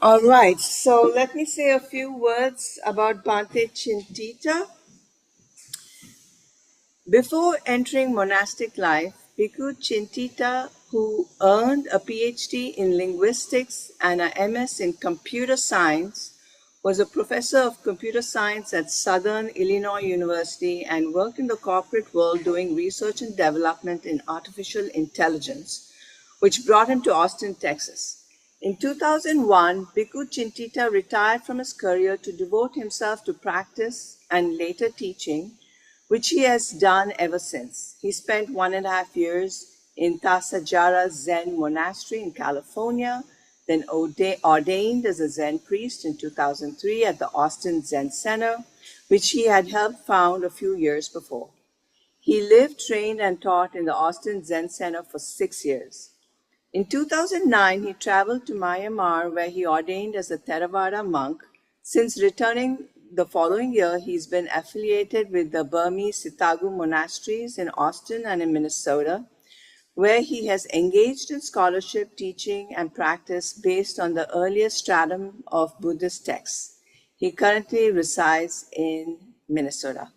All right, so let me say a few words about Bhante Cintita. Before entering monastic life, Bhikkhu Cintita, who earned a PhD in linguistics and a MS in computer science, was a professor of computer science at Southern Illinois University and worked in the corporate world doing research and development in artificial intelligence, which brought him to Austin, Texas. In 2001, Bhikkhu Cintita retired from his career to devote himself to practice and later teaching, which he has done ever since. He spent 1.5 years in Tasajara Zen Monastery in California, then ordained as a Zen priest in 2003 at the Austin Zen Center, which he had helped found a few years before. He lived, trained, and taught in the Austin Zen Center for 6 years. In 2009, he traveled to Myanmar, where he ordained as a Theravada monk. Since returning the following year, he's been affiliated with the Burmese Sitagu monasteries in Austin and in Minnesota, where he has engaged in scholarship, teaching, and practice based on the earliest stratum of Buddhist texts. He currently resides in Minnesota.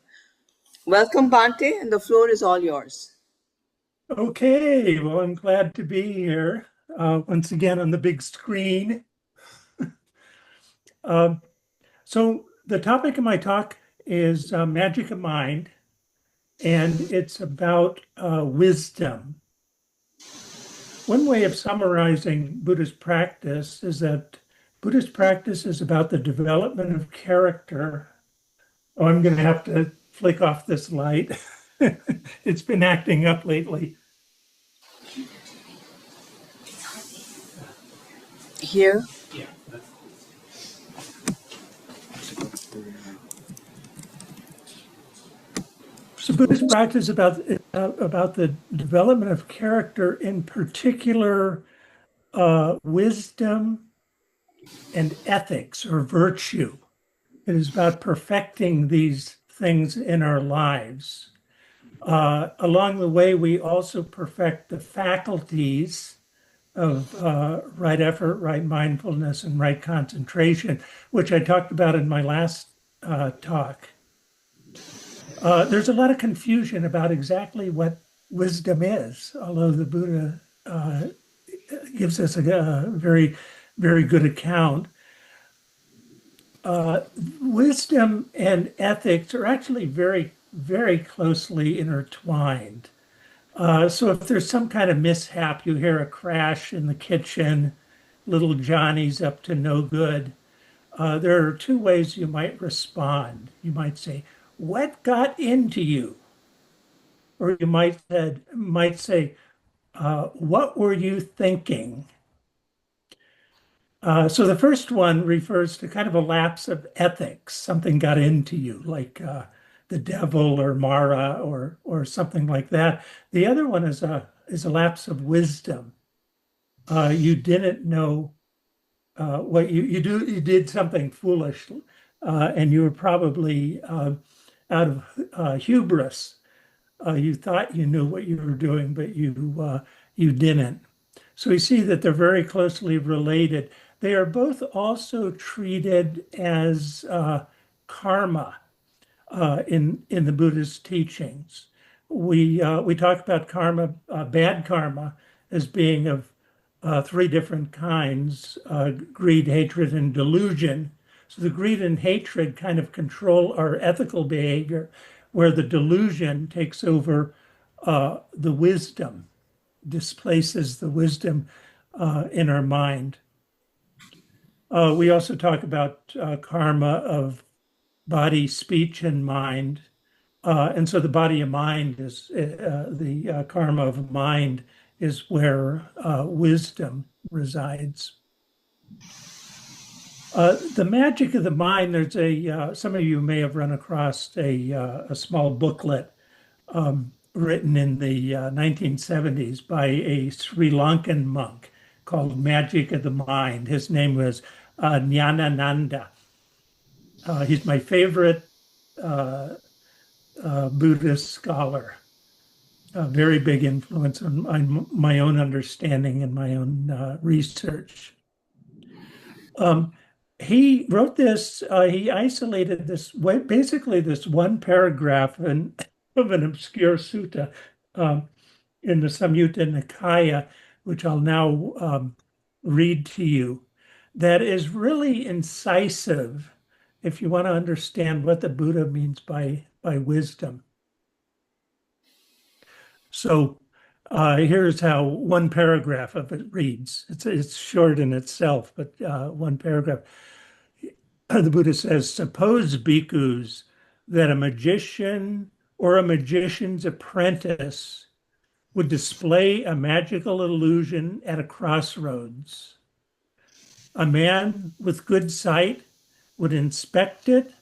Welcome, Bhante, and the floor is all yours. Okay, well, I'm glad to be here once again on the big screen. So the topic of my talk is magic of mind, and it's about wisdom. One way of summarizing Buddhist practice is that Buddhist practice is about the development of character. Oh, I'm going to have to flick off this light. It's been acting up lately. Here. Yeah. So Buddhist practice is about the development of character, in particular, wisdom and ethics or virtue. It is about perfecting these things in our lives. Along the way, we also perfect the faculties of right effort, right mindfulness, and right concentration, which I talked about in my last talk. There's a lot of confusion about exactly what wisdom is, although the Buddha gives us a very, very good account. Wisdom and ethics are actually very, very closely intertwined. So if there's some kind of mishap, you hear a crash in the kitchen, little Johnny's up to no good. There are two ways you might respond. You might say, "What got into you?" Or you might say, "What were you thinking?" So the first one refers to kind of a lapse of ethics. Something got into you, like the devil or Mara or something like that. The other one is a lapse of wisdom. You didn't know what you do. You did something foolish, and you were probably out of hubris. You thought you knew what you were doing, but you didn't. So we see that they're very closely related. They are both also treated as karma in the Buddhist teachings. We talk about karma, bad karma, as being of three different kinds: greed, hatred, and delusion. So the greed and hatred kind of control our ethical behavior, where the delusion takes over the wisdom, displaces the wisdom in our mind. We also talk about karma of body, speech, and mind. And so the body and mind is the karma of mind is where wisdom resides. The magic of the mind, there's some of you may have run across a small booklet written in the 1970s by a Sri Lankan monk called Magic of the Mind. His name was Nyanananda. He's my favorite Buddhist scholar. A very big influence on my own understanding and my own research. Um, he wrote this, he isolated this, basically this one paragraph of an obscure sutta um, in the Samyutta Nikaya, which I'll now read to you, that is really incisive if you want to understand what the Buddha means by wisdom. So here's how one paragraph of it reads. It's short in itself, but one paragraph. The Buddha says, suppose, bhikkhus, that a magician or a magician's apprentice would display a magical illusion at a crossroads. A man with good sight would inspect it,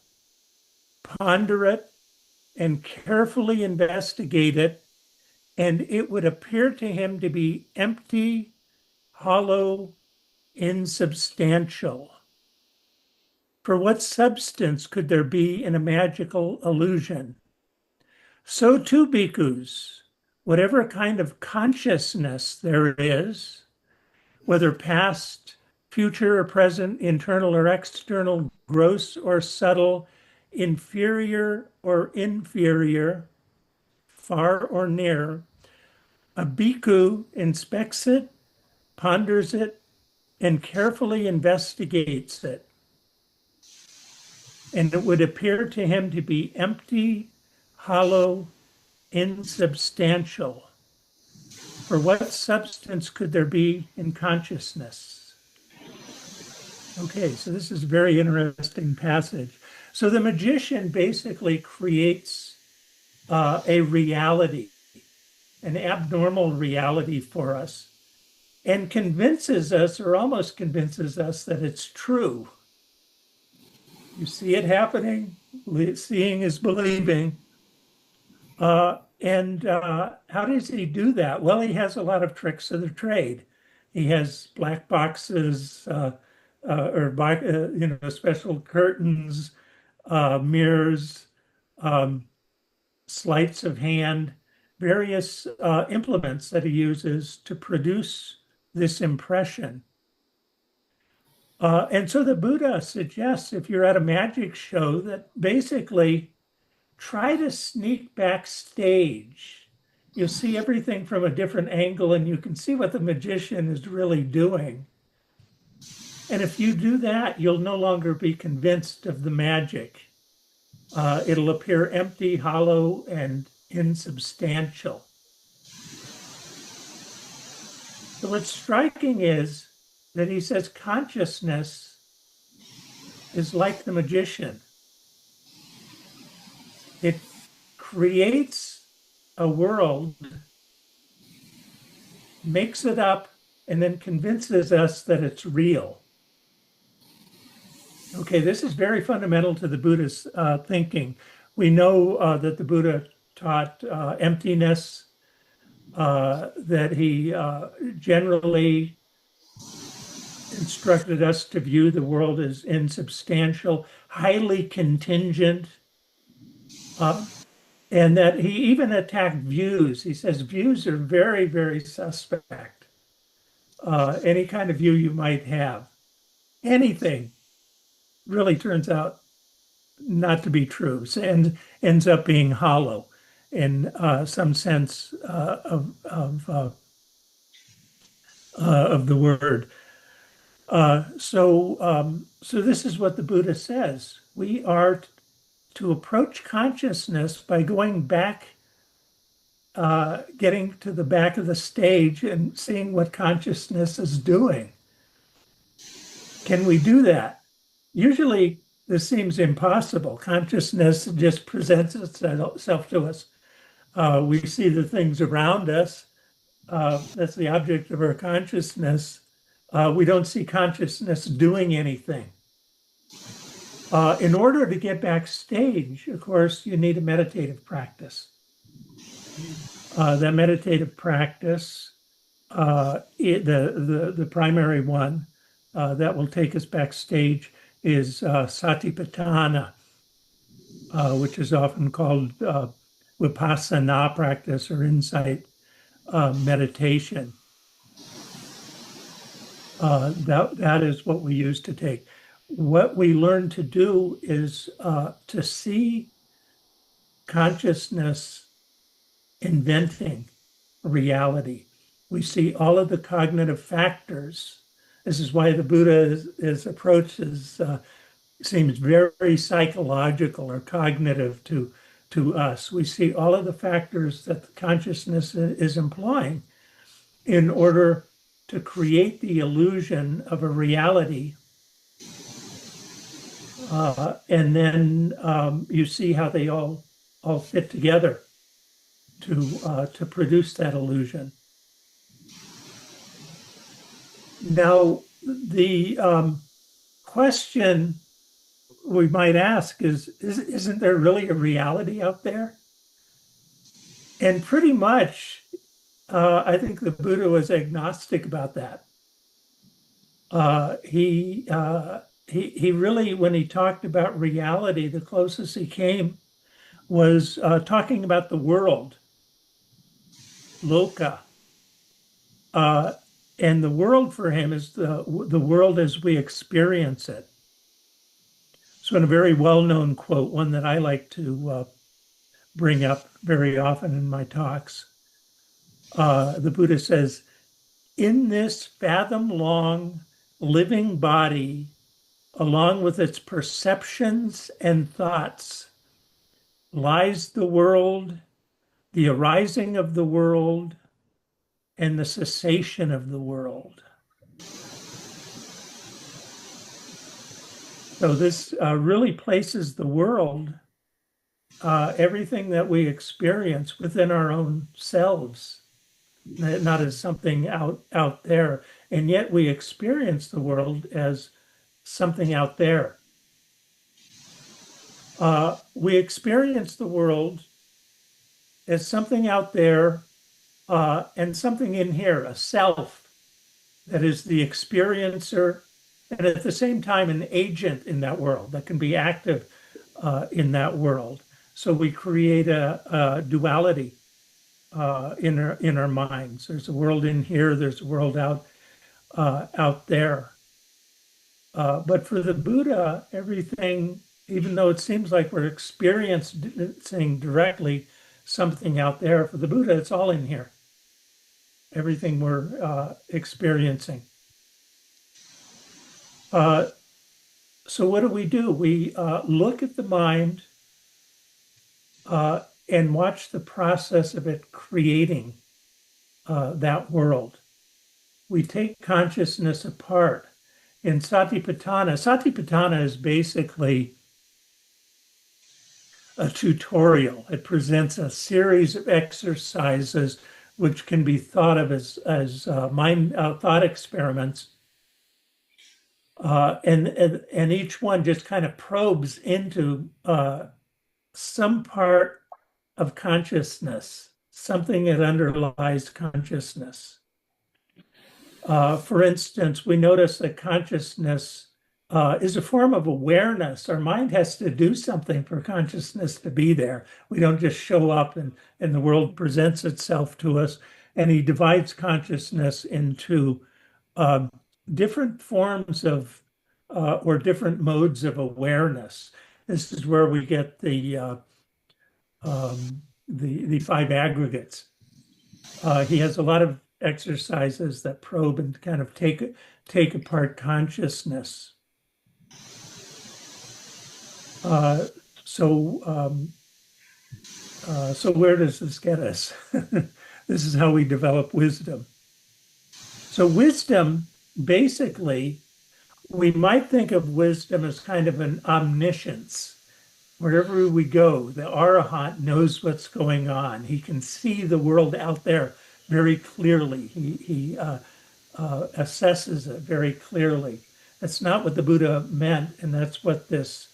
ponder it, and carefully investigate it, and it would appear to him to be empty, hollow, insubstantial. For what substance could there be in a magical illusion? So too, bhikkhus, whatever kind of consciousness there is, whether past, future, or present, internal or external, gross or subtle, inferior or inferior, far or near, a bhikkhu inspects it, ponders it, and carefully investigates it. And it would appear to him to be empty, hollow, insubstantial. For what substance could there be in consciousness? Okay, so this is a very interesting passage. So the magician basically creates a reality, an abnormal reality for us, and convinces us, or almost convinces us, that it's true. You see it happening, seeing is believing. And how does he do that? Well, he has a lot of tricks of the trade. He has black boxes or special curtains, mirrors, sleights of hand, various implements that he uses to produce this impression. And so the Buddha suggests if you're at a magic show that basically try to sneak backstage. You'll see everything from a different angle and you can see what the magician is really doing. And if you do that, you'll no longer be convinced of the magic. It'll appear empty, hollow, and insubstantial. So what's striking is that he says consciousness is like the magician. It creates a world, makes it up, and then convinces us that it's real. Okay, this is very fundamental to the Buddha's thinking. We know that the Buddha taught emptiness, that he generally instructed us to view the world as insubstantial, highly contingent, and that he even attacked views. He says views are very, very suspect. Any kind of view you might have, anything really turns out not to be true and ends up being hollow in some sense of the word. So this is what the Buddha says. We are to approach consciousness by going back, getting to the back of the stage and seeing what consciousness is doing. Can we do that? Usually this seems impossible. Consciousness just presents itself to us. We see the things around us. That's the object of our consciousness. We don't see consciousness doing anything. In order to get backstage, of course, you need a meditative practice. That meditative practice, the primary one that will take us backstage is satipatthana, which is often called vipassana practice or insight meditation. That is what we use to take. What we learn to do is to see consciousness inventing reality. We see all of the cognitive factors. This is why the Buddha's approach seems very psychological or cognitive to us. We see all of the factors that the consciousness is employing in order to create the illusion of a reality. And then you see how they all fit together to produce that illusion. Now, the question we might ask is, isn't there really a reality out there? And pretty much, I think the Buddha was agnostic about that. He really, when he talked about reality, the closest he came was talking about the world, loka. Uh, and the world for him is the world as we experience it. So, in a very well-known quote, one that I like to bring up very often in my talks, the Buddha says, "In this fathom-long living body, along with its perceptions and thoughts, lies the world, the arising of the world, and the cessation of the world." So this really places the world, everything that we experience within our own selves, not as something out there. And yet we experience the world as something out there. We experience the world as something out there and something in here, a self that is the experiencer, and at the same time, an agent in that world that can be active in that world. So we create a duality in our minds. There's a world in here. There's a world out there. But for the Buddha, everything, even though it seems like we're experiencing directly something out there, for the Buddha, it's all in here. Everything we're experiencing. So what do? We look at the mind and watch the process of it creating that world. We take consciousness apart. In Satipatthana is basically a tutorial. It presents a series of exercises which can be thought of as mind thought experiments. And each one just kind of probes into some part of consciousness, something that underlies consciousness. For instance, we notice that consciousness is a form of awareness. Our mind has to do something for consciousness to be there. We don't just show up and the world presents itself to us. And he divides consciousness into different forms of or different modes of awareness. This is where we get the five aggregates. He has a lot of exercises that probe and kind of take apart consciousness. So where does this get us? This is how we develop wisdom. So wisdom, basically, we might think of wisdom as kind of an omniscience. Wherever we go, the Arahant knows what's going on. He can see the world out there very clearly. He assesses it very clearly. That's not what the Buddha meant, and that's what this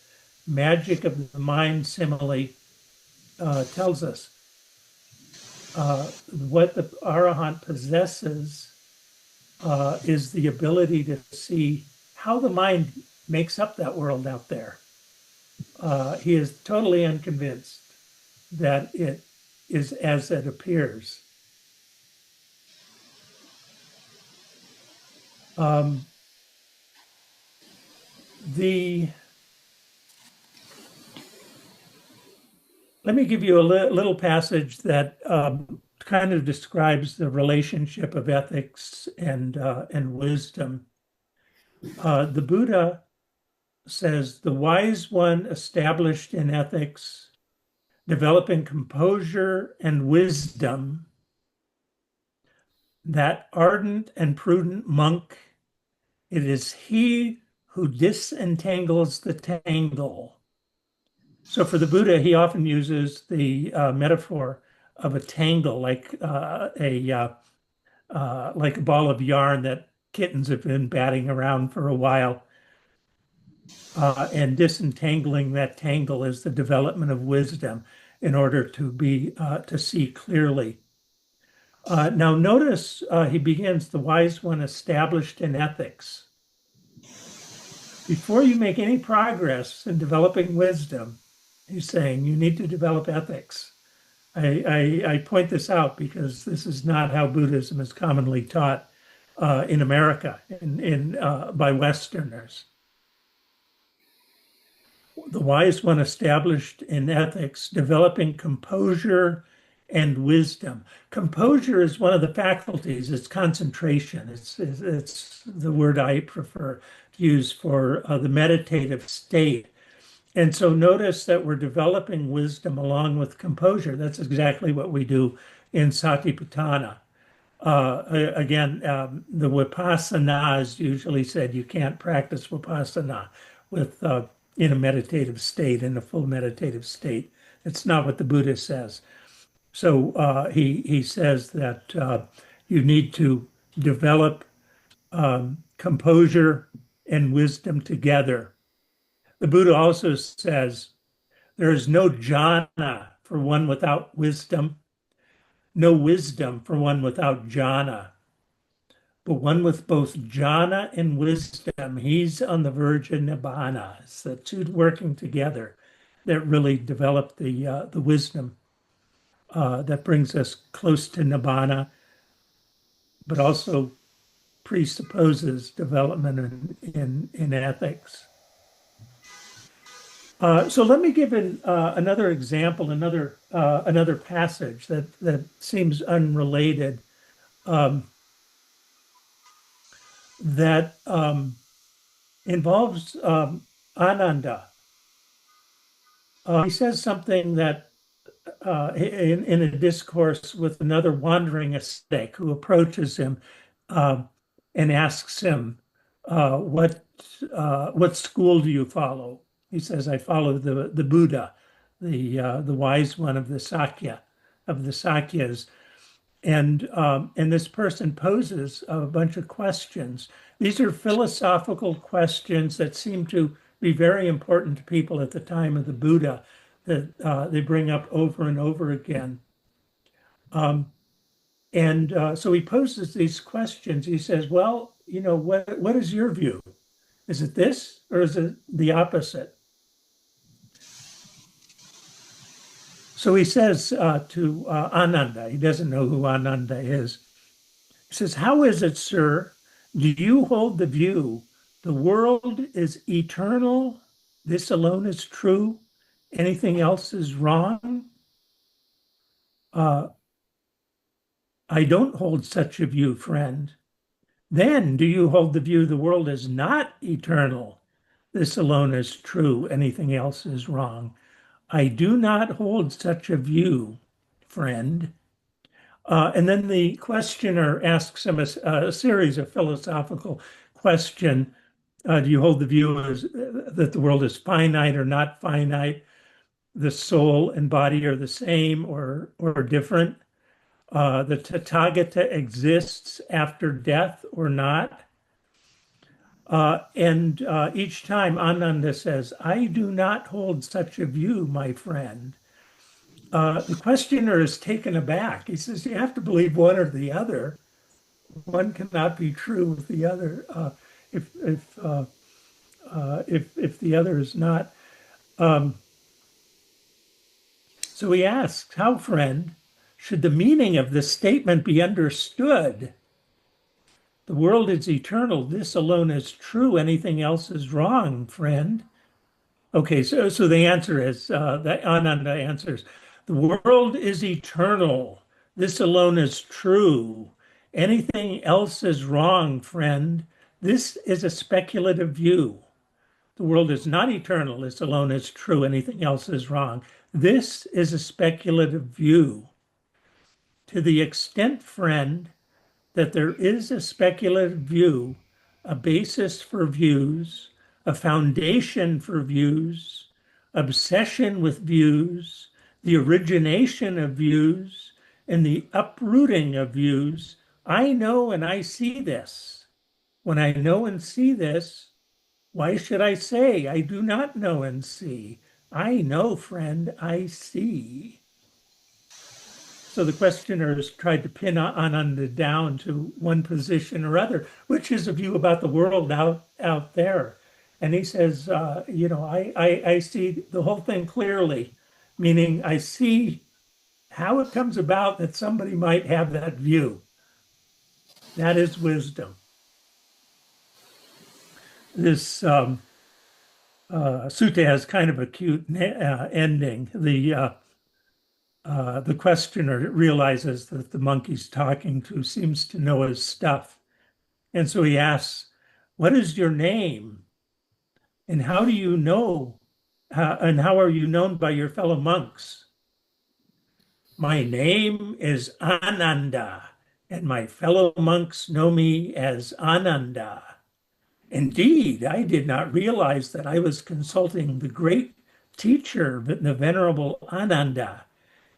magic of the mind simile tells us. What the Arahant possesses is the ability to see how the mind makes up that world out there. He is totally unconvinced that it is as it appears. Um, the Let me give you a little passage that kind of describes the relationship of ethics and wisdom. The Buddha says, "The wise one established in ethics, developing composure and wisdom, that ardent and prudent monk, it is he who disentangles the tangle." So for the Buddha, he often uses the metaphor of a tangle, like a ball of yarn that kittens have been batting around for a while. And disentangling that tangle is the development of wisdom in order to see clearly. Now notice he begins, "The wise one established in ethics." Before you make any progress in developing wisdom, he's saying you need to develop ethics. I point this out because this is not how Buddhism is commonly taught in America by Westerners. The wise one established in ethics, developing composure and wisdom. Composure is one of the faculties. It's concentration. It's the word I prefer to use for the meditative state. And so notice that we're developing wisdom along with composure. That's exactly what we do in Satipatthana. Again, the Vipassana is usually said you can't practice Vipassana with in a meditative state, in a full meditative state. It's not what the Buddha says. So he says that you need to develop composure and wisdom together. The Buddha also says there is no jhana for one without wisdom, no wisdom for one without jhana. But one with both jhana and wisdom, he's on the verge of nibbana. It's the two working together that really develop the wisdom that brings us close to nibbana, but also presupposes development in ethics. So let me give another example, another passage that seems unrelated, that involves Ananda. He says something that in a discourse with another wandering ascetic who approaches him and asks him, "What school do you follow?" He says, "I follow the Buddha, the wise one of the Sakyas." And this person poses a bunch of questions. These are philosophical questions that seem to be very important to people at the time of the Buddha that they bring up over and over again. So he poses these questions. He says, "Well, what is your view? Is it this or is it the opposite?" So he says to Ananda, he doesn't know who Ananda is. He says, "How is it, sir? Do you hold the view the world is eternal? This alone is true. Anything else is wrong?" "I don't hold such a view, friend." "Then do you hold the view the world is not eternal? This alone is true. Anything else is wrong?" "I do not hold such a view, friend." And then the questioner asks him a series of philosophical questions. Do you hold the view that the world is finite or not finite? The soul and body are the same or different? The Tathagata exists after death or not? And each time Ananda says, "I do not hold such a view, my friend." The questioner is taken aback. He says, "You have to believe one or the other. One cannot be true with the other if the other is not." So he asks, "How, friend, should the meaning of this statement be understood?" The world is eternal. This alone is true. Anything else is wrong, friend. Okay, so the answer is that Ananda answers, the world is eternal. This alone is true. Anything else is wrong, friend. This is a speculative view. The world is not eternal. This alone is true. Anything else is wrong. This is a speculative view. To the extent, friend, that there is a speculative view, a basis for views, a foundation for views, obsession with views, the origination of views, and the uprooting of views. I know and I see this. When I know and see this, why should I say I do not know and see? I know, friend, I see. So the questioners tried to pin Ananda down to one position or other, which is a view about the world out there. And he says, I see the whole thing clearly, meaning I see how it comes about that somebody might have that view. That is wisdom. This sutta has kind of a cute ending. The questioner realizes that the monkey he's talking to seems to know his stuff. And so he asks, what is your name? And how do you know? And how are you known by your fellow monks? My name is Ananda, and my fellow monks know me as Ananda. Indeed, I did not realize that I was consulting the great teacher, the Venerable Ananda.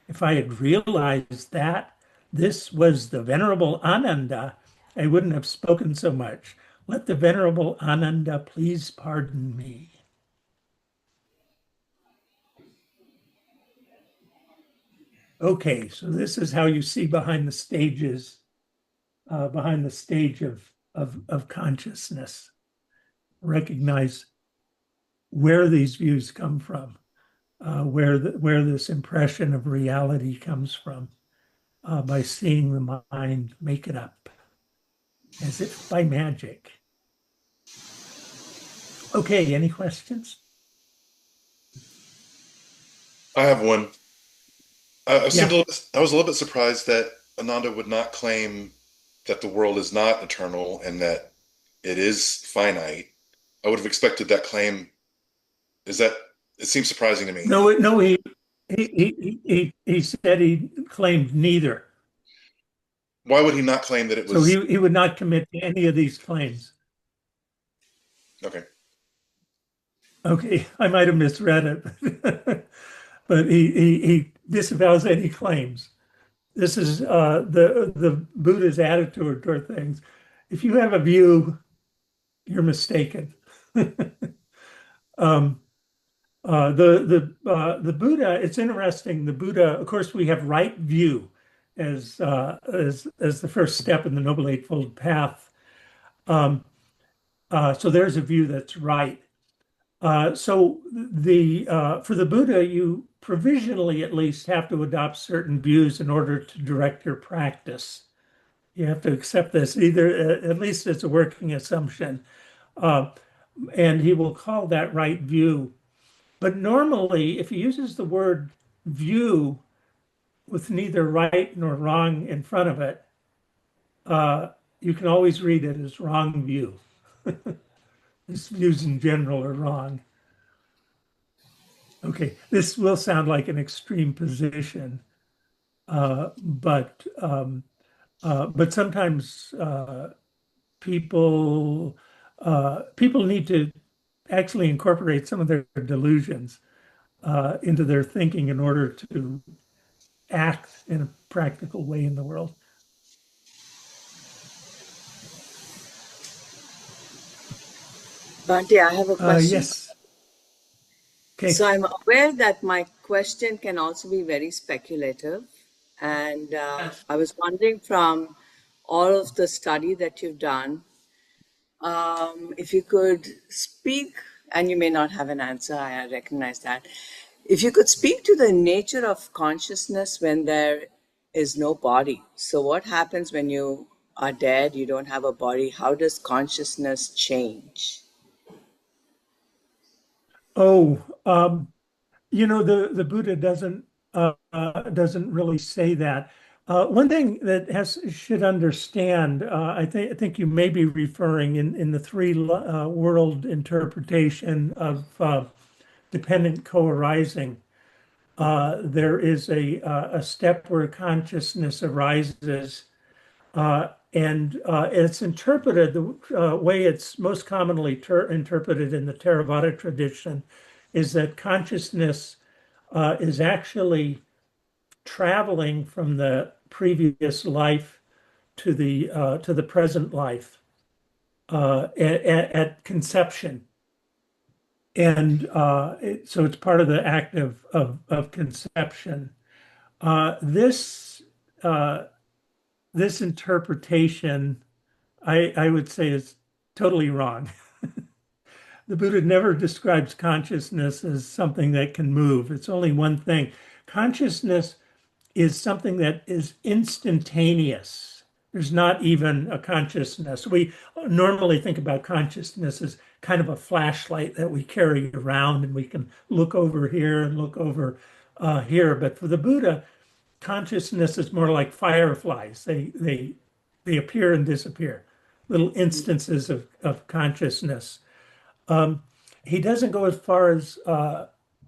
If I had realized that this was the Venerable Ananda, I wouldn't have spoken so much. Let the Venerable Ananda please pardon me. Okay, so this is how you see behind the stages, behind the stage of consciousness. Recognize where these views come from, where this impression of reality comes from, by seeing the mind make it up, as if by magic. Okay, any questions? I have one. I Yeah. I was a little bit surprised that Ananda would not claim that the world is not eternal and that it is finite. I would have expected that claim. Is that, it seems surprising to me. No, he said he claimed neither. Why would he not claim that it So was? he would not commit to any of these claims. Okay. Okay, I might have misread it, but he disavows any claims. This is the Buddha's attitude toward things. If you have a view, you're mistaken. um, the Buddha. It's interesting. The Buddha, of course, we have right view as the first step in the Noble Eightfold Path. So there's a view that's right. So the for the Buddha, you provisionally at least have to adopt certain views in order to direct your practice. You have to accept this, either at least it's a working assumption, uh, and he will call that right view. But normally, if he uses the word view with neither right nor wrong in front of it, uh, you can always read it as wrong view. His views in general are wrong. Okay, this will sound like an extreme position, but sometimes people people need to actually incorporate some of their delusions into their thinking in order to act in a practical way in the world. Bhante, I have a question. Yes. So Okay. I'm aware that my question can also be very speculative. And I was wondering from all of the study that you've done, if you could speak, and you may not have an answer, I recognize that. If you could speak to the nature of consciousness when there is no body. So, what happens when you are dead, you don't have a body, how does consciousness change? Oh, the Buddha doesn't really say that. One thing that has should understand, I think you may be referring in the three world interpretation of dependent co-arising. There is a step where consciousness arises, and it's interpreted the way it's most commonly interpreted in the Theravada tradition is that consciousness is actually traveling from the previous life to the present life at conception, and so it's part of the act of conception. This this interpretation, I would say, is totally wrong. The Buddha never describes consciousness as something that can move. It's only one thing. Consciousness is something that is instantaneous. There's not even a consciousness. We normally think about consciousness as kind of a flashlight that we carry around and we can look over here and look over here. But for the Buddha, consciousness is more like fireflies. They appear and disappear, little instances of consciousness. He doesn't go as far as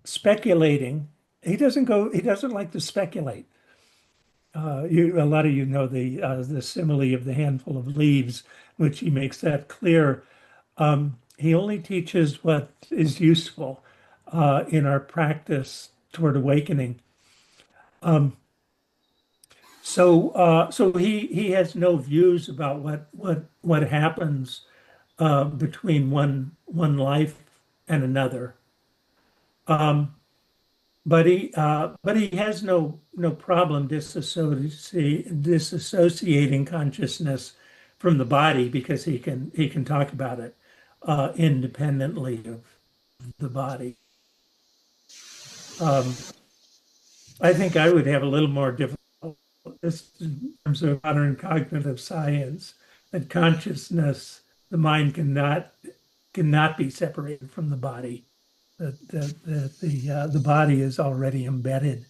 speculating. He doesn't like to speculate. A lot of you know the simile of the handful of leaves, which he makes that clear. He only teaches what is useful in our practice toward awakening. So he has no views about what happens between one life and another. But he has no problem disassociating consciousness from the body because he can talk about it independently of the body. I think I would have a little more difficult in terms of modern cognitive science that consciousness, the mind cannot be separated from the body. The body is already embedded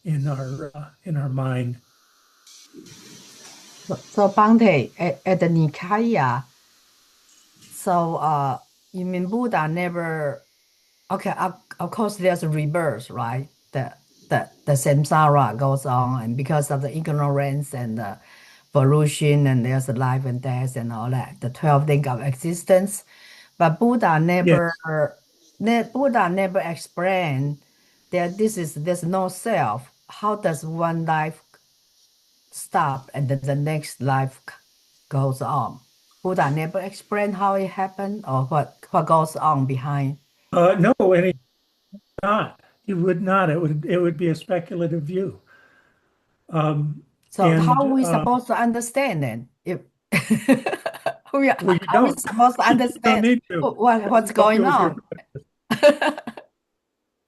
in our mind. So Bhante, at the Nikaya, so you mean Buddha never, okay, of course there's a rebirth, right? The samsara goes on, and because of the ignorance and the pollution, and there's life and death and all that, the 12 things of existence. But Buddha Yes. never explained that there's no self. How does one life stop and then the next life goes on? Buddha never explained how it happened or what goes on behind. No, and he would not. He would not. It would be a speculative view. So And how are we supposed to understand then? If well, you how are we don't. supposed to You don't understand need to. what's Help you going with your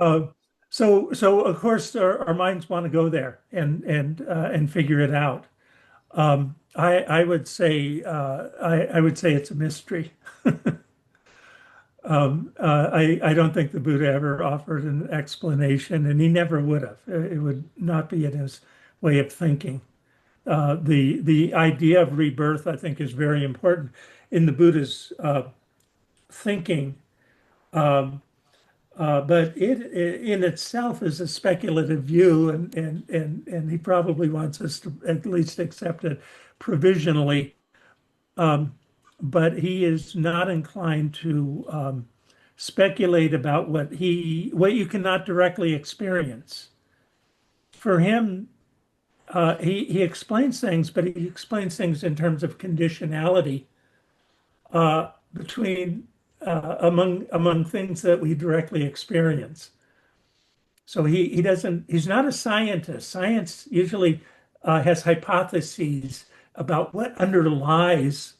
on? so of course our minds want to go there and figure it out. I would say I would say it's a mystery. I don't think the Buddha ever offered an explanation, and he never would have. It would not be in his way of thinking. The idea of rebirth, I think, is very important in the Buddha's thinking. But it in itself is a speculative view, and he probably wants us to at least accept it provisionally. But he is not inclined to speculate about what you cannot directly experience. For him, he explains things, but he explains things in terms of conditionality between among things that we directly experience. So he's not a scientist. Science usually has hypotheses about what underlies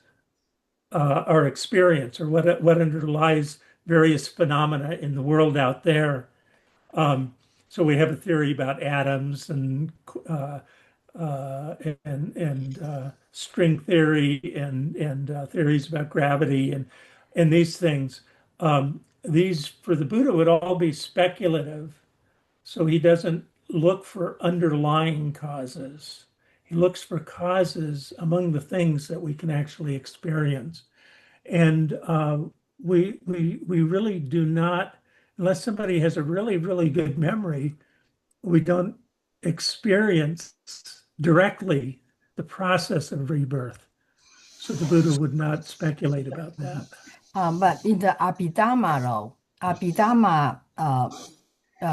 our experience or what underlies various phenomena in the world out there. So we have a theory about atoms and string theory and theories about gravity and these things. These for the Buddha would all be speculative, so he doesn't look for underlying causes. He looks for causes among the things that we can actually experience. And we really do not, unless somebody has a really, really good memory, we don't experience directly the process of rebirth. So the Buddha would not speculate about that. But in the Abhidhamma, though, Abhidhamma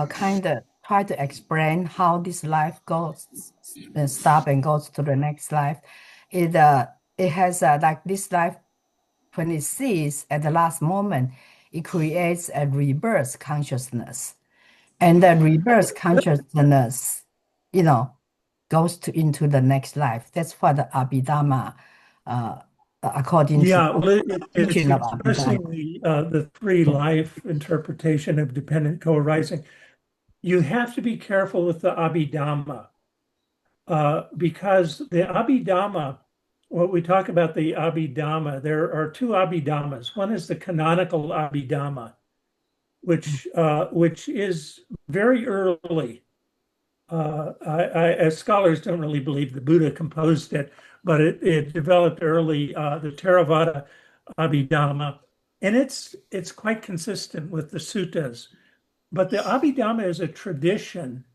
kind of try to explain how this life goes, stop and goes to the next life. It has like this life, when it sees at the last moment, it creates a rebirth consciousness. And the rebirth consciousness, goes into the next life. That's what the Abhidhamma, according Yeah, to well, it's teaching of expressing Abhidhamma. the three life interpretation of dependent co-arising. You have to be careful with the Abhidhamma because the Abhidhamma, what we talk about the Abhidhamma, there are two Abhidhammas. One is the canonical Abhidhamma, which is very early. As scholars don't really believe the Buddha composed it, but it developed early, the Theravada Abhidhamma, and it's quite consistent with the suttas. But the Abhidhamma is a tradition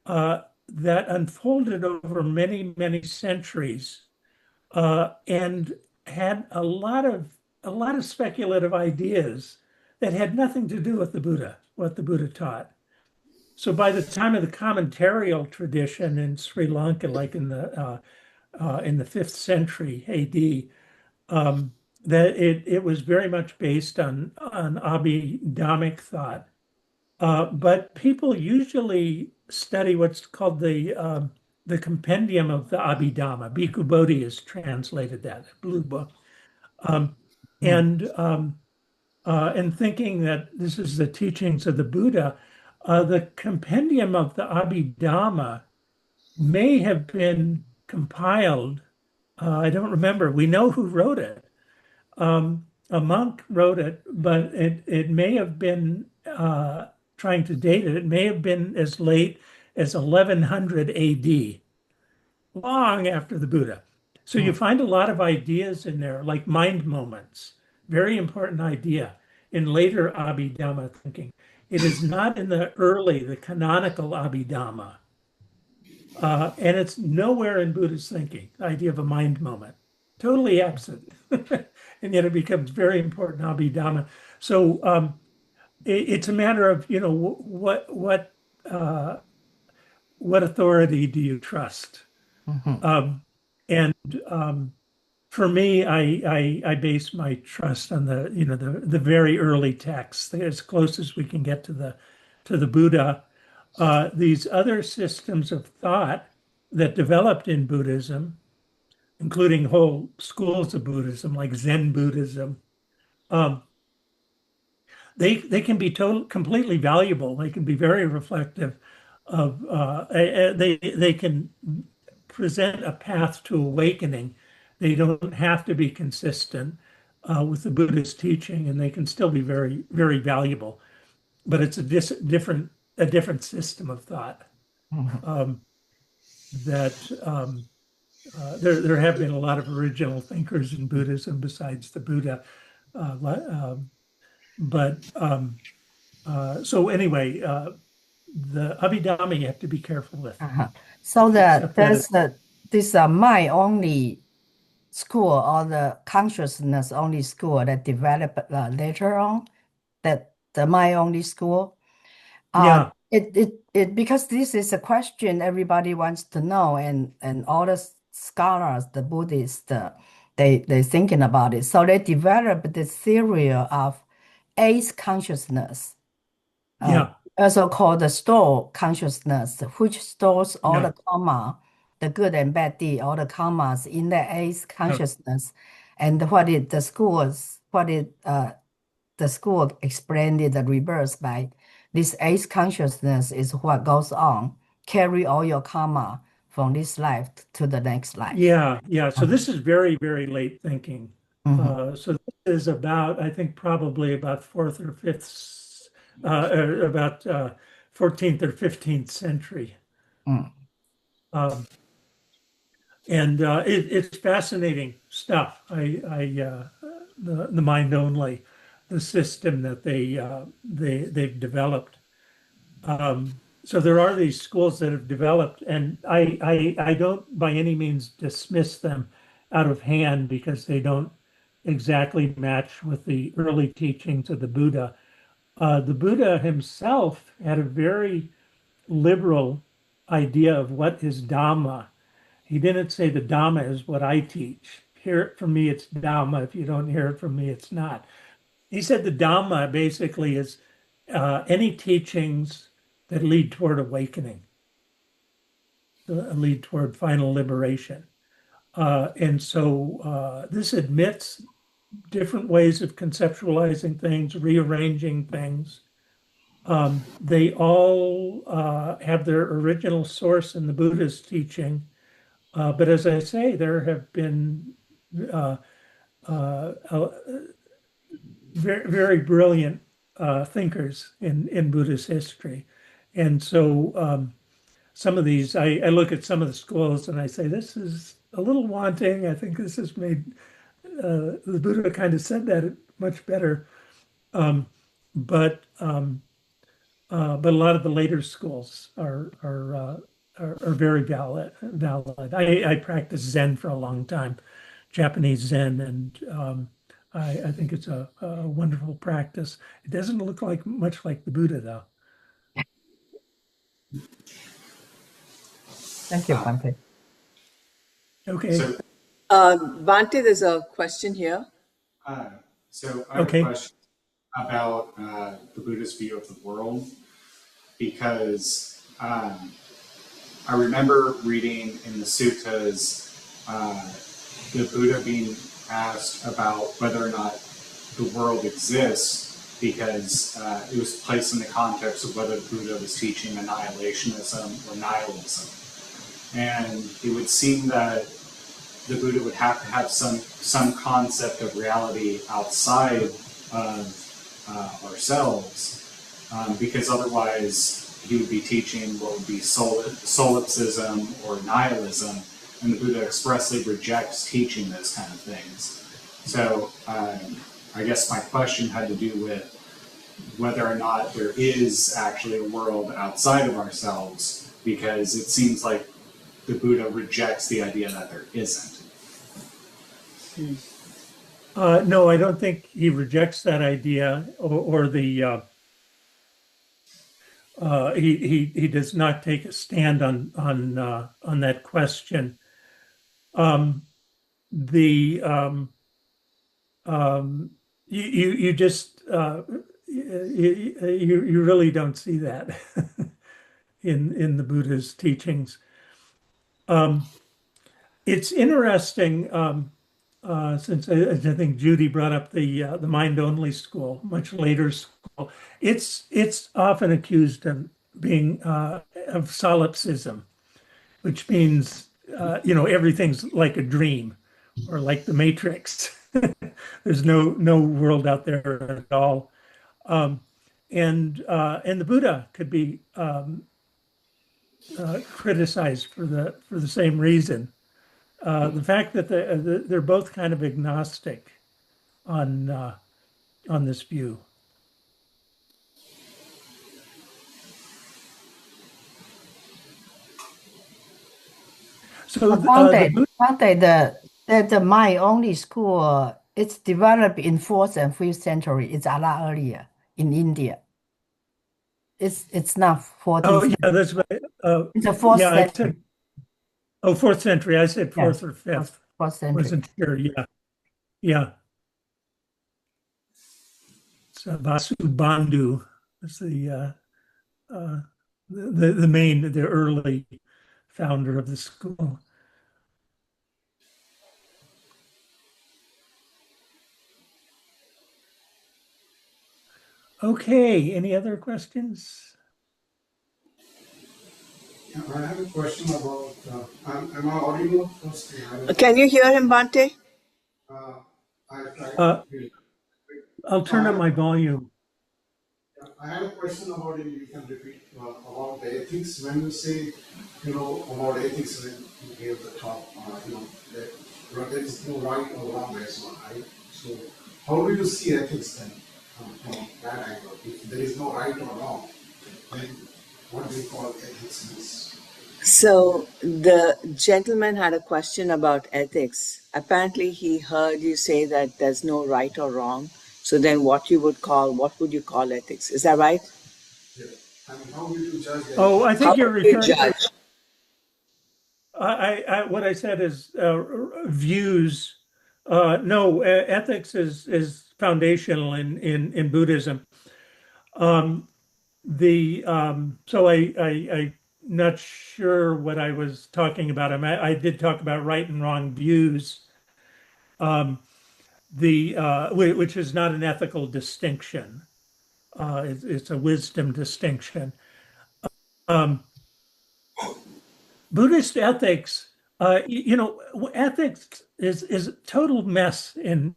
that unfolded over many, many centuries and had a lot of speculative ideas that had nothing to do with the Buddha, what the Buddha taught. So by the time of the commentarial tradition in Sri Lanka, like in the 5th century AD, that it was very much based on Abhidhamic thought. But people usually study what's called the compendium of the Abhidhamma. Bhikkhu Bodhi has translated that, a blue book. And thinking that this is the teachings of the Buddha, the compendium of the Abhidhamma may have been compiled. I don't remember. We know who wrote it. A monk wrote it, but it may have been, trying to date it, it may have been as late as 1100 AD, long after the Buddha. So you find a lot of ideas in there, like mind moments, very important idea in later Abhidhamma thinking. It is not in the canonical Abhidhamma. And it's nowhere in Buddhist thinking, the idea of a mind moment, totally absent. And yet it becomes very important Abhidhamma. So it's a matter of, what authority do you trust? And for me, I base my trust on the very early texts, as close as we can get to the Buddha. These other systems of thought that developed in Buddhism, including whole schools of Buddhism, like Zen Buddhism, they can be completely valuable. They can be very reflective of. They can present a path to awakening. They don't have to be consistent with the Buddhist teaching, and they can still be very, very valuable. But it's a different system of thought. There have been a lot of original thinkers in Buddhism besides the Buddha. So anyway, the Abhidhamma you have to be careful with. So there's this mind only school or the consciousness only school that developed later on, that the mind only school. Yeah. It because this is a question everybody wants to know, and all the scholars, the Buddhists, they thinking about it. So they developed the theory of eighth consciousness. Yeah. Also called the store consciousness, which stores all Yeah. the karma, the good and bad deed, all the karmas in the eighth consciousness. And the school explained the rebirth by this eighth consciousness is what goes on, carry all your karma from this life to the next life. Yeah. So this is very, very late thinking. Mhm. So this is about, I think, probably about fourth or fifth, about 14th or 15th century. Mm. And it's fascinating stuff. The mind only, the system that they've developed. So there are these schools that have developed, and I don't by any means dismiss them out of hand because they don't exactly match with the early teachings of the Buddha. The Buddha himself had a very liberal idea of what is Dhamma. He didn't say the Dhamma is what I teach. Hear it from me, it's Dhamma. If you don't hear it from me, it's not. He said the Dhamma basically is any teachings that lead toward awakening, lead toward final liberation. And so this admits different ways of conceptualizing things, rearranging things. They all have their original source in the Buddha's teaching. But as I say, there have been uh, very, very brilliant thinkers in Buddhist history. And so some of these, I look at some of the schools and I say, this is a little wanting. I think this has made, the Buddha kind of said that much better. Um, but but a lot of the later schools are very valid. I practiced Zen for a long time, Japanese Zen, and I think it's a wonderful practice. It doesn't look like much like the Buddha, though. Thank you, Bante. Okay. So, Bhante, there's a question here. so I have Okay. a question about the Buddhist view of the world because I remember reading in the suttas the Buddha being asked about whether or not the world exists because it was placed in the context of whether the Buddha was teaching annihilationism or nihilism. And it would seem that the Buddha would have to have some concept of reality outside of ourselves, because otherwise he would be teaching what would be solipsism or nihilism, and the Buddha expressly rejects teaching those kind of things. So I guess my question had to do with whether or not there is actually a world outside of ourselves, because it seems like the Buddha rejects the idea that there isn't. No, I don't think he rejects that idea, or the he does not take a stand on that question. The you just you really don't see that in the Buddha's teachings. It's interesting since I think Judy brought up the mind-only school, much later school. It's often accused of being of solipsism, which means everything's like a dream or like the Matrix. There's no world out there at all. And the Buddha could be criticized for the same reason. The fact that they're both kind of agnostic on this view. So The mind only school, it's developed in 4th and 5th century. It's a lot earlier in India. It's not 14th. yeah, that's right. It's a 4th Yeah, I century. said 4th century. I said 4th Yes, or 5th. 4th century. Wasn't sure. Yeah. So Vasubandhu is the the early founder of the school. Okay, any other questions? I have a question about, am I audible first? Can you hear him, Bante? I tried Uh, to. I'll turn up my volume. I have a question about it. You can repeat about the ethics. When you say, about ethics, when you gave the talk, that there is no right or wrong as one, right? So, how do you see ethics then from that angle? If there is no right or wrong, then what do you call ethics means? So the gentleman had a question about ethics. Apparently, he heard you say that there's no right or wrong. So then, what would you call ethics? Is that right? Yeah. I mean, how will you judge the Oh, I ethics? How think you're would you referring to, judge? what I said is views. No, ethics is foundational in Buddhism. Um, so I not sure what I was talking about. I did talk about right and wrong views. Um, which is not an ethical distinction. It's a wisdom distinction. Um, Buddhist ethics, ethics is a total mess in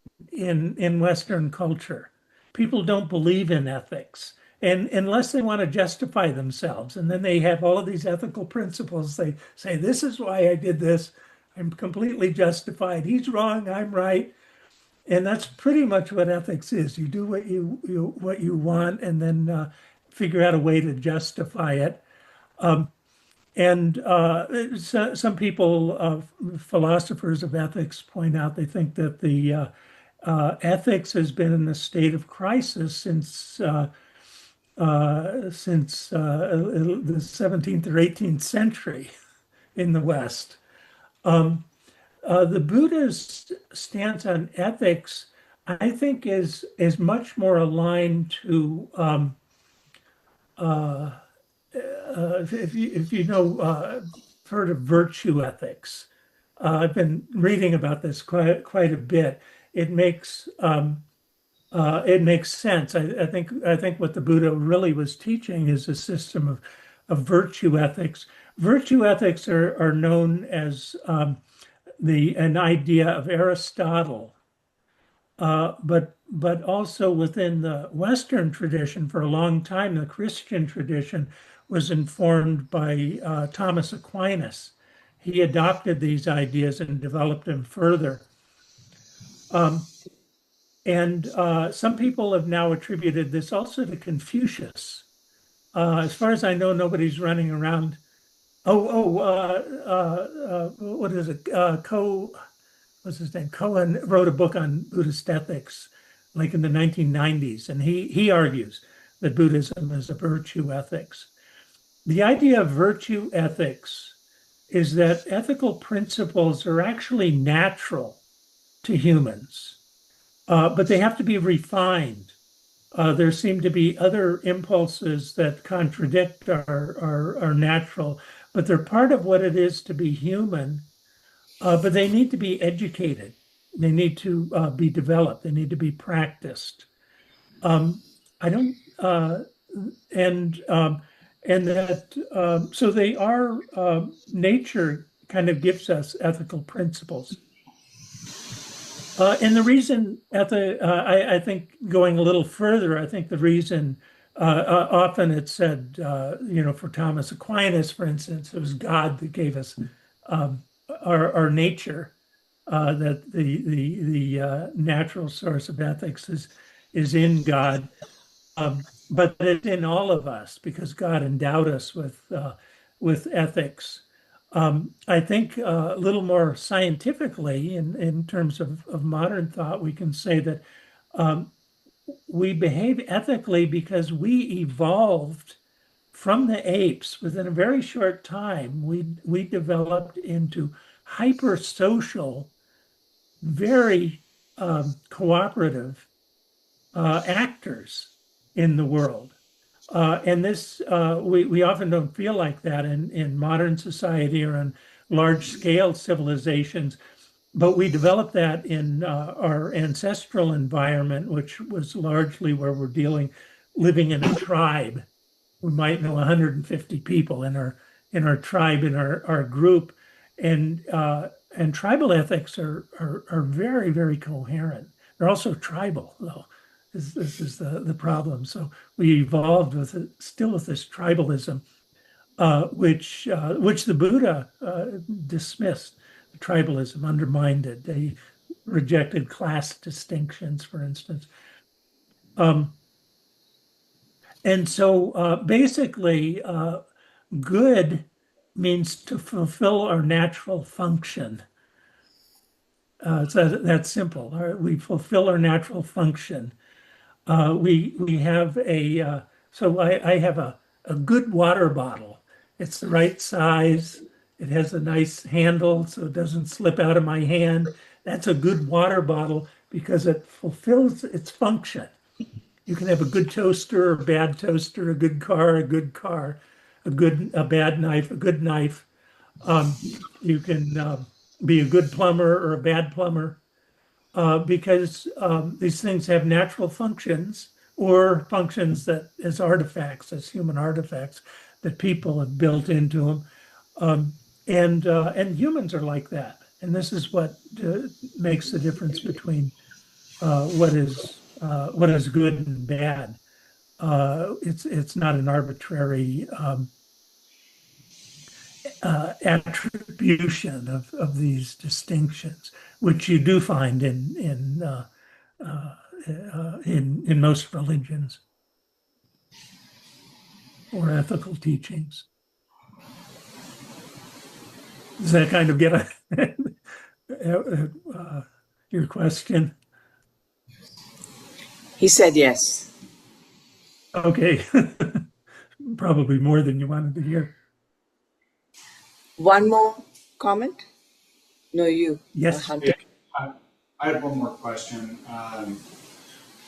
Western culture. People don't believe in ethics, and unless they want to justify themselves, and then they have all of these ethical principles. They say, "This is why I did this. I'm completely justified. He's wrong. I'm right." And that's pretty much what ethics is. You do what you want, and then figure out a way to justify it. And some people, philosophers of ethics, point out they think that the ethics has been in a state of crisis since the 17th or 18th century in the West. The Buddha's stance on ethics, I think, is much more aligned to if you know heard of virtue ethics. I've been reading about this quite a bit. It makes sense. I think what the Buddha really was teaching is a system of virtue ethics. Virtue ethics are known as an idea of Aristotle, but also within the Western tradition for a long time, the Christian tradition was informed by Thomas Aquinas. He adopted these ideas and developed them further. And some people have now attributed this also to Confucius. As far as I know, nobody's running around. What is it? What's his name? Cohen wrote a book on Buddhist ethics, like in the 1990s, and he argues that Buddhism is a virtue ethics. The idea of virtue ethics is that ethical principles are actually natural to humans, but they have to be refined. There seem to be other impulses that contradict our natural, but they're part of what it is to be human. But they need to be educated. They need to be developed. They need to be practiced. I don't, and that so they are. Nature kind of gives us ethical principles. And the reason I think going a little further, I think the reason often it's said, for Thomas Aquinas, for instance, it was God that gave us our nature, that the natural source of ethics is in God, but it's in all of us because God endowed us with ethics. I think a little more scientifically, in terms of modern thought, we can say that we behave ethically because we evolved from the apes. Within a very short time. We developed into hyper social, very cooperative actors in the world. And this we often don't feel like that in modern society or in large scale civilizations, but we developed that in our ancestral environment, which was largely where living in a tribe. We might know 150 people in in our tribe, in our group, and tribal ethics are very, very coherent. They're also tribal, though. This is the problem. So we evolved with still with this tribalism, which the Buddha dismissed. Tribalism, undermined it. They rejected class distinctions, for instance. And so basically, good means to fulfill our natural function. It's that simple. We fulfill our natural function. We have so I have a good water bottle. It's the right size. It has a nice handle so it doesn't slip out of my hand. That's a good water bottle because it fulfills its function. You can have a good toaster or a bad toaster, a good car, a bad knife, a good knife. You can be a good plumber or a bad plumber because these things have natural functions or functions that as artifacts, as human artifacts that people have built into them. And humans are like that. And this is what makes the difference between what is good and bad. It's not an arbitrary attribution of these distinctions, which you do find in most religions or ethical teachings. Does that kind of get your question? He said yes. Okay. Probably more than you wanted to hear. One more comment? No, you. Yes. Hunter. I had one more question.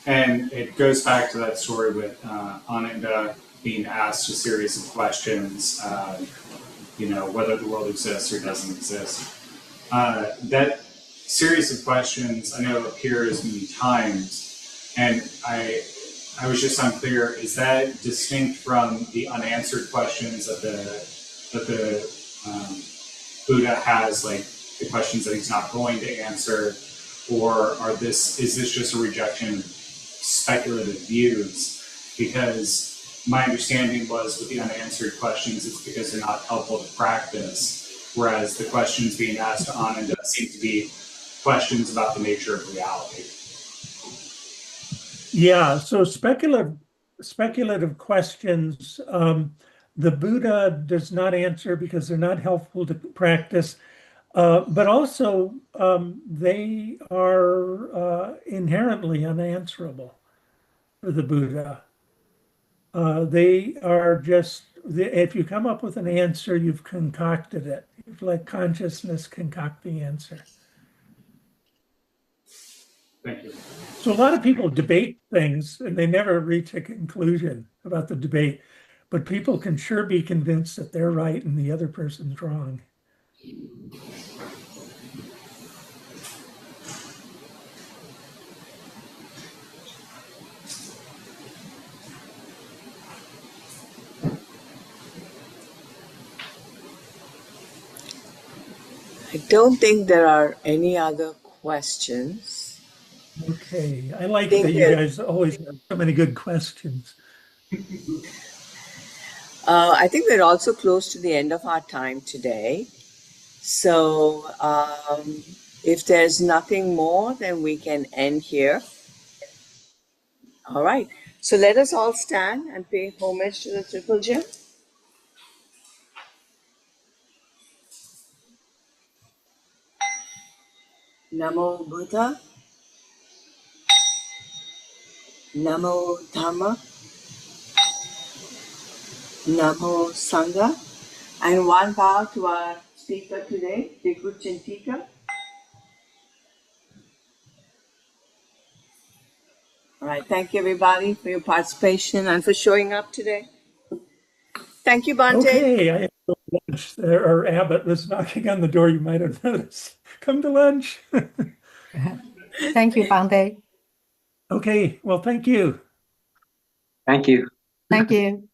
And it goes back to that story with Ananda being asked a series of questions, whether the world exists or doesn't exist. That series of questions I know appears many times, and I was just unclear. Is that distinct from the unanswered questions that the Buddha has, like the questions that he's not going to answer, or is this just a rejection of speculative views? Because my understanding was with the unanswered questions, it's because they're not helpful to practice, whereas the questions being asked to Ananda seem to be questions about the nature of reality. Yeah, so speculative questions, the Buddha does not answer because they're not helpful to practice, but also they are inherently unanswerable for the Buddha. They are just, if you come up with an answer, you've concocted it. You've let consciousness concoct the answer. Thank you. So a lot of people debate things and they never reach a conclusion about the debate, but people can sure be convinced that they're right and the other person's wrong. I don't think there are any other questions. Okay, I like that you guys always have so many good questions. I think we're also close to the end of our time today. So if there's nothing more, then we can end here. All right. So let us all stand and pay homage to the Triple Gem. Namo Buddha. Namo Dhamma. Namo Sangha. And one bow to our speaker today, Bhikkhu Cintita. All right, thank you everybody for your participation and for showing up today. Thank you, Bhante. Okay, I have to go to lunch. Or Abbott was knocking on the door, you might have noticed. Come to lunch. Thank you, Bhante. Okay, well, thank you. Thank you. Thank you.